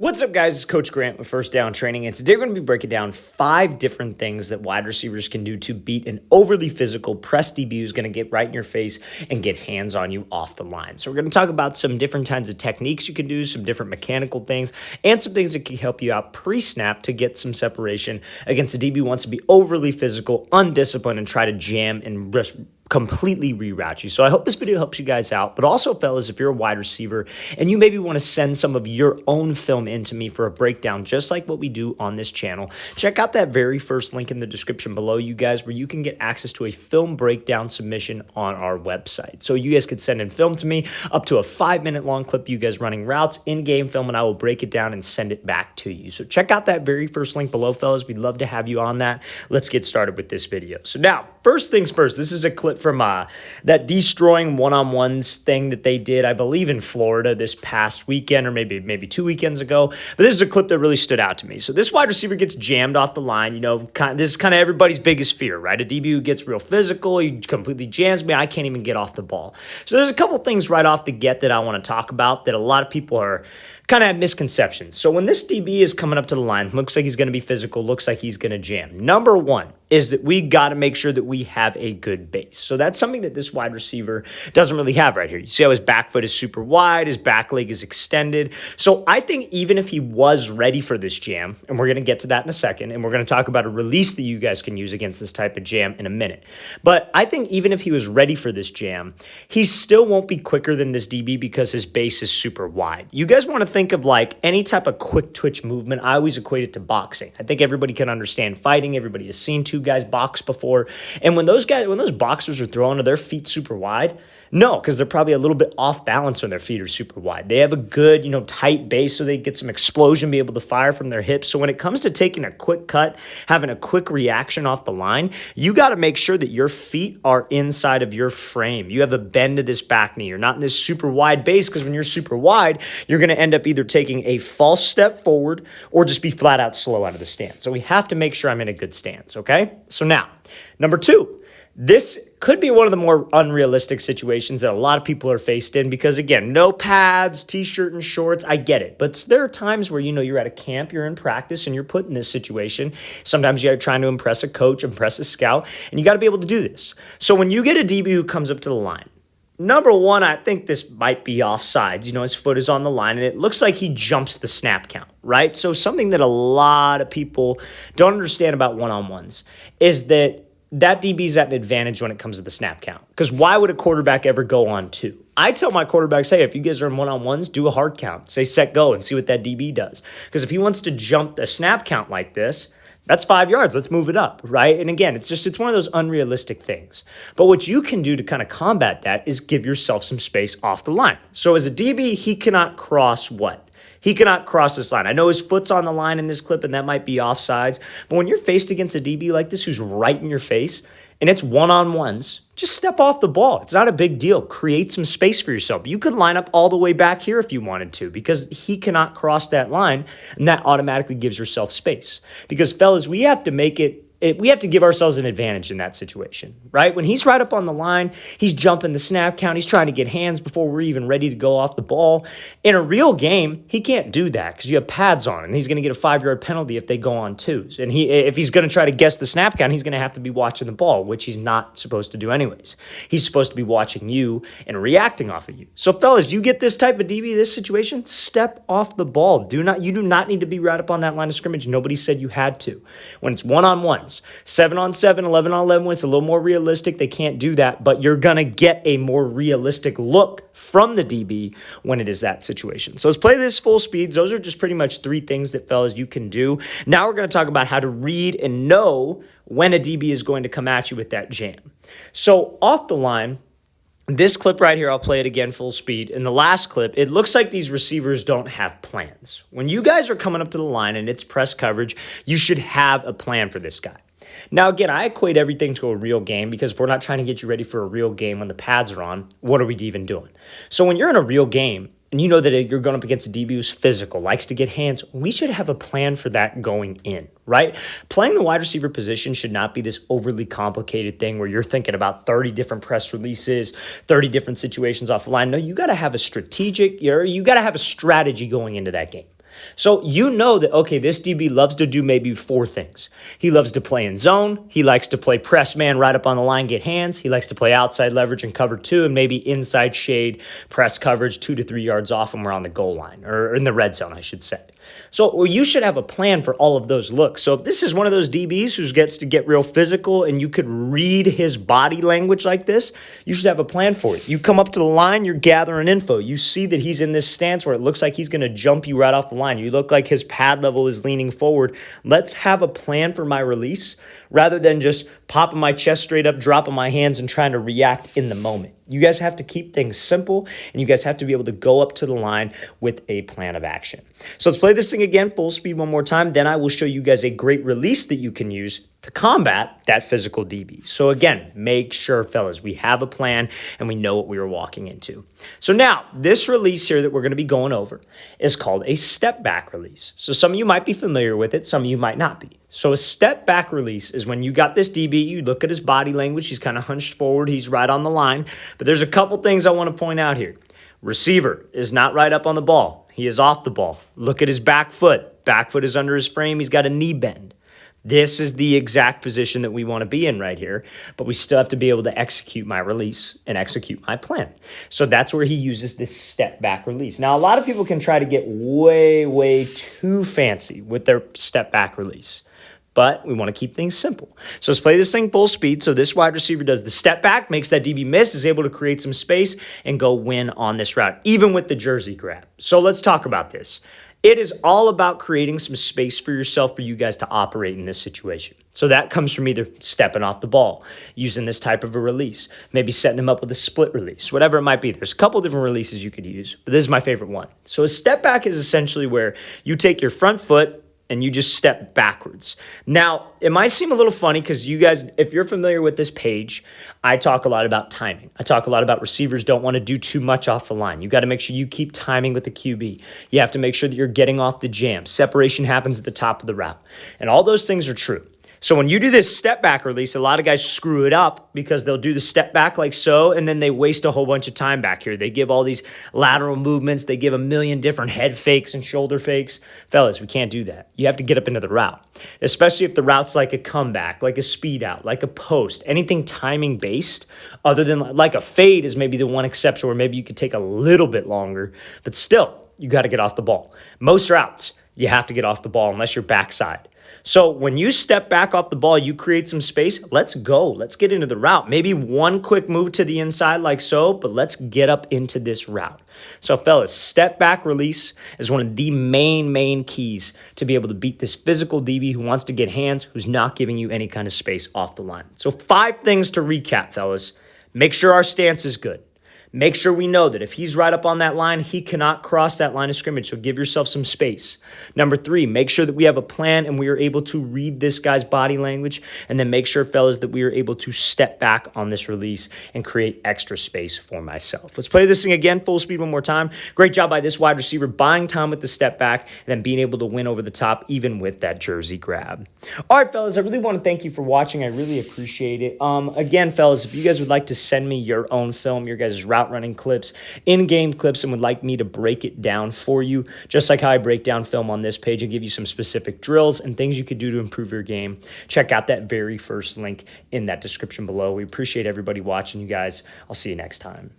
What's up, guys? It's Coach Grant with First Down Training, and today we're going to be breaking down 5 different things that wide receivers can do to beat an overly physical press DB who's going to get right in your face and get hands on you off the line. So we're going to talk about some different kinds of techniques you can do, some different mechanical things, and some things that can help you out pre-snap to get some separation against a DB who wants to be overly physical, undisciplined, and try to jam and just completely reroute you. So I hope this video helps you guys out. But also, fellas, if you're a wide receiver and you maybe want to send some of your own film into me for a breakdown, just like what we do on this channel, check out that very first link in the description below, you guys, where you can get access to a film breakdown submission on our website. So you guys could send in film to me, up to a 5-minute long clip, you guys running routes, in-game film, and I will break it down and send it back to you. So check out that very first link below, fellas. We'd love to have you on that. Let's get started with this video. So now, first things first, this is a clip from that destroying one-on-ones thing that they did, I believe, in Florida this past weekend, or maybe 2 weekends ago. But this is a clip that really stood out to me. So this wide receiver gets jammed off the line. You know, this is kind of everybody's biggest fear, right? A DB who gets real physical, he completely jams me, I can't even get off the ball. So there's a couple things right off the get that I want to talk about that a lot of people are kind of have misconceptions. So when this DB is coming up to the line, looks like he's going to be physical, looks like he's going to jam. Number one is that we got to make sure that we have a good base. So that's something that this wide receiver doesn't really have right here. You see how his back foot is super wide, his back leg is extended. So I think even if he was ready for this jam, and we're going to get to that in a second, and we're going to talk about a release that you guys can use against this type of jam in a minute. But I think even if he was ready for this jam, he still won't be quicker than this DB because his base is super wide. You guys want to think of like any type of quick twitch movement. I always equate it to boxing. I think everybody can understand fighting. Everybody has seen two guys box before. And when those boxers are throwing, are their feet super wide? No, because they're probably a little bit off balance when their feet are super wide. They have a good, tight base so they get some explosion, be able to fire from their hips. So when it comes to taking a quick cut, having a quick reaction off the line, you got to make sure that your feet are inside of your frame. You have a bend to this back knee. You're not in this super wide base, because when you're super wide, you're going to end up either taking a false step forward or just be flat out slow out of the stance. So we have to make sure I'm in a good stance, okay? So now, number 2. This could be one of the more unrealistic situations that a lot of people are faced in because, again, no pads, t-shirt and shorts, I get it. But there are times where, you're at a camp, you're in practice, and you're put in this situation. Sometimes you're trying to impress a coach, impress a scout, and you got to be able to do this. So when you get a DB who comes up to the line, number one, I think this might be offsides. His foot is on the line, and it looks like he jumps the snap count, right? So something that a lot of people don't understand about one-on-ones is that DB's at an advantage when it comes to the snap count. Because why would a quarterback ever go on 2? I tell my quarterbacks, hey, if you guys are in one-on-ones, do a hard count. Say set, go, and see what that DB does. Because if he wants to jump a snap count like this, that's 5 yards. Let's move it up, right? And again, it's one of those unrealistic things. But what you can do to kind of combat that is give yourself some space off the line. So as a DB, he cannot cross what? He cannot cross this line. I know his foot's on the line in this clip, and that might be offsides. But when you're faced against a DB like this who's right in your face, and it's one-on-ones, just step off the ball. It's not a big deal. Create some space for yourself. You could line up all the way back here if you wanted to, because he cannot cross that line, and that automatically gives yourself space. Because, fellas, we have to give ourselves an advantage in that situation, right? When he's right up on the line, he's jumping the snap count, he's trying to get hands before we're even ready to go off the ball. In a real game, he can't do that because you have pads on, and he's going to get a 5-yard penalty if they go on 2s. And if he's going to try to guess the snap count, he's going to have to be watching the ball, which he's not supposed to do anyways. He's supposed to be watching you and reacting off of you. So, fellas, you get this type of DB, this situation, step off the ball. You do not need to be right up on that line of scrimmage. Nobody said you had to. When it's one-on-one, 7-on-7, 11-on-11, when it's a little more realistic, they can't do that, but you're going to get a more realistic look from the DB when it is that situation. So let's play this full speeds. Those are just pretty much 3 things that, fellas, you can do. Now we're going to talk about how to read and know when a DB is going to come at you with that jam. So off the line, this clip right here, I'll play it again full speed. In the last clip, it looks like these receivers don't have plans. When you guys are coming up to the line and it's press coverage, you should have a plan for this guy. Now, again, I equate everything to a real game because if we're not trying to get you ready for a real game when the pads are on, what are we even doing? So when you're in a real game, and you know that you're going up against a DB who's physical, likes to get hands, we should have a plan for that going in, right? Playing the wide receiver position should not be this overly complicated thing where you're thinking about 30 different press releases, 30 different situations off the line. No, you got to have a strategy going into that game. So you know that, okay, this DB loves to do maybe 4 things. He loves to play in zone. He likes to play press man right up on the line, get hands. He likes to play outside leverage and cover 2, and maybe inside shade, press coverage 2 to 3 yards off when we're on the goal line, or in the red zone, I should say. So you should have a plan for all of those looks. So if this is one of those DBs who gets to get real physical and you could read his body language like this, you should have a plan for it. You come up to the line, you're gathering info. You see that he's in this stance where it looks like he's going to jump you right off the line. You look like his pad level is leaning forward. Let's have a plan for my release rather than just popping my chest straight up, dropping my hands, and trying to react in the moment. You guys have to keep things simple, and you guys have to be able to go up to the line with a plan of action. So let's play this thing again, full speed one more time. Then I will show you guys a great release that you can use to combat that physical DB. So again, make sure, fellas, we have a plan and we know what we are walking into. So now, this release here that we're going to be going over is called a step back release. So some of you might be familiar with it, some of you might not be. So a step back release is when you got this DB, you look at his body language, he's kind of hunched forward, he's right on the line. But there's a couple things I want to point out here. Receiver is not right up on the ball. He is off the ball. Look at his back foot. Back foot is under his frame. He's got a knee bend. This is the exact position that we want to be in right here, but we still have to be able to execute my release and execute my plan. So that's where he uses this step back release. Now, a lot of people can try to get way too fancy with their step back release, but we want to keep things simple. So let's play this thing full speed. So this wide receiver does the step back, makes that DB miss, is able to create some space and go win on this route, even with the jersey grab. So let's talk about this. It is all about creating some space for yourself for you guys to operate in this situation. So that comes from either stepping off the ball, using this type of a release, maybe setting him up with a split release, whatever it might be. There's a couple different releases you could use, but this is my favorite one. So a step back is essentially where you take your front foot and you just step backwards. Now, it might seem a little funny because you guys, if you're familiar with this page, I talk a lot about timing. I talk a lot about receivers don't want to do too much off the line. You got to make sure you keep timing with the QB. You have to make sure that you're getting off the jam. Separation happens at the top of the route. And all those things are true. So when you do this step back release, a lot of guys screw it up because they'll do the step back like so, and then they waste a whole bunch of time back here. They give all these lateral movements. They give a million different head fakes and shoulder fakes. Fellas, we can't do that. You have to get up into the route, especially if the route's like a comeback, like a speed out, like a post, anything timing based other than like a fade is maybe the one exception where maybe you could take a little bit longer, but still, you got to get off the ball. Most routes, you have to get off the ball unless you're backside. So when you step back off the ball, you create some space. Let's go. Let's get into the route. Maybe one quick move to the inside like so, but let's get up into this route. So fellas, step back release is one of the main keys to be able to beat this physical DB who wants to get hands, who's not giving you any kind of space off the line. So 5 things to recap, fellas. Make sure our stance is good. Make sure we know that if he's right up on that line, he cannot cross that line of scrimmage, so give yourself some space. Number 3, make sure that we have a plan and we are able to read this guy's body language, and then make sure, fellas, that we are able to step back on this release and create extra space for myself. Let's play this thing again, full speed one more time. Great job by this wide receiver, buying time with the step back and then being able to win over the top, even with that jersey grab. All right, fellas, I really want to thank you for watching. I really appreciate it. Again, fellas, if you guys would like to send me your own film, your guys' route running clips, in-game clips, and would like me to break it down for you, just like how I break down film on this page and give you some specific drills and things you could do to improve your game, check out that very first link in that description below. We appreciate everybody watching, you guys. I'll see you next time.